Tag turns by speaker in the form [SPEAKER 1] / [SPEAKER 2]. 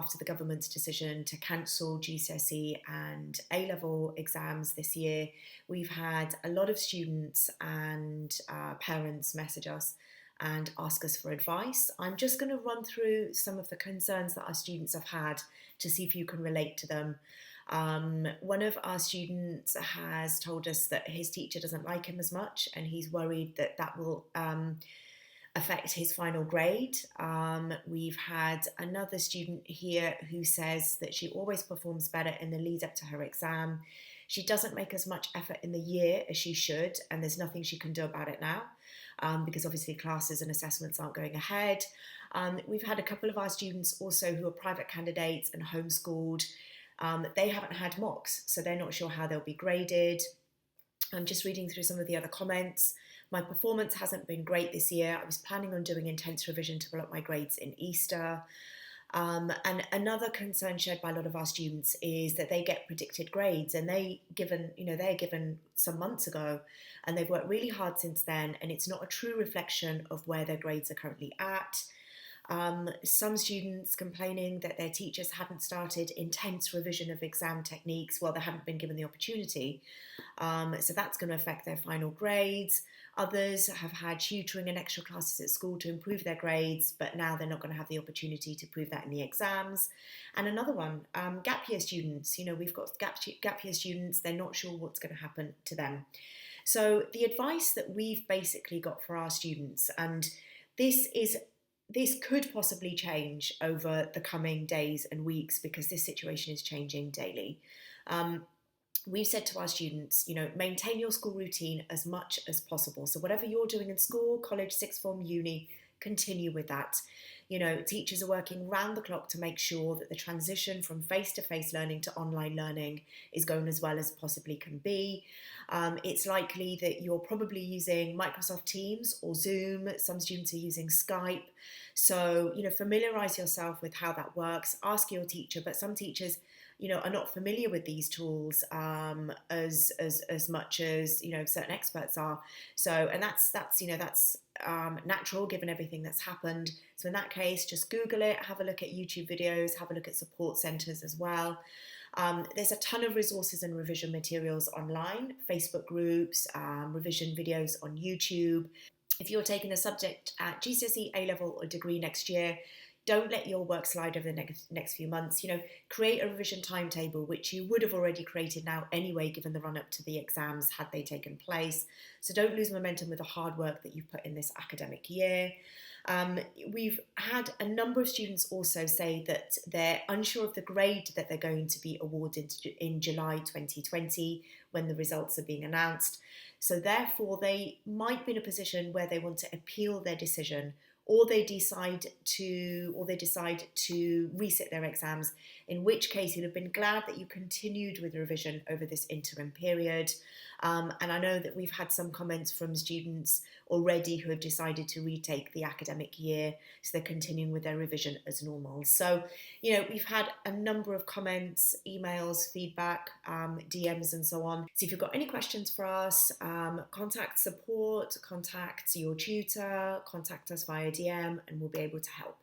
[SPEAKER 1] after the government's decision to cancel GCSE and A-level exams this year, we've had a lot of students and parents message us and ask us for advice. I'm just going to run through some of the concerns that our students have had to see if you can relate to them. One of our students has told us that his teacher doesn't like him as much, and he's worried that that will affect his final grade. We've had another student here who says that she always performs better in the lead up to her exam. She doesn't make as much effort in the year as she should, and there's nothing she can do about it now, because obviously classes and assessments aren't going ahead. We've had a couple of our students also who are private candidates and homeschooled. They haven't had mocks, so they're not sure how they'll be graded. I'm just reading through some of the other comments. My performance hasn't been great this year. I was planning on doing intense revision to pull up my grades in Easter. And another concern shared by a lot of our students is that they get predicted grades, and they're given some months ago, and they've worked really hard since then, and it's not a true reflection of where their grades are currently at. Some students complaining that their teachers hadn't started intense revision of exam techniques. Well, they haven't been given the opportunity. So that's going to affect their final grades. Others have had tutoring and extra classes at school to improve their grades, but now they're not going to have the opportunity to prove that in the exams. And another one, gap year students. We've got gap year students, they're not sure what's going to happen to them. So the advice that we've basically got for our students, and this could possibly change over the coming days and weeks because this situation is changing daily. We've said to our students, maintain your school routine as much as possible. So whatever you're doing in school, college, sixth form, uni, continue with that. Teachers are working round the clock to make sure that the transition from face-to-face learning to online learning is going as well as possibly can be. It's likely that you're probably using Microsoft Teams or Zoom. Some students are using Skype. So, familiarise yourself with how that works. Ask your teacher, but some teachers are not familiar with these tools as much as certain experts are. So, and that's natural given everything that's happened. So in that case, just Google it, have a look at YouTube videos, have a look at support centres as well. There's a ton of resources and revision materials online, Facebook groups, revision videos on YouTube. If you're taking a subject at GCSE, A-level or degree next year, don't let your work slide over the next few months. Create a revision timetable, which you would have already created now anyway, given the run-up to the exams had they taken place. So don't lose momentum with the hard work that you've put in this academic year. We've had a number of students also say that they're unsure of the grade that they're going to be awarded in July 2020 when the results are being announced. So therefore, they might be in a position where they want to appeal their decision, or they decide to resit their exams, in which case you'd have been glad that you continued with revision over this interim period. And I know that we've had some comments from students already who have decided to retake the academic year, so they're continuing with their revision as normal. So, we've had a number of comments, emails, feedback, DMs and so on. So if you've got any questions for us, contact support, contact your tutor, contact us via DM, and we'll be able to help.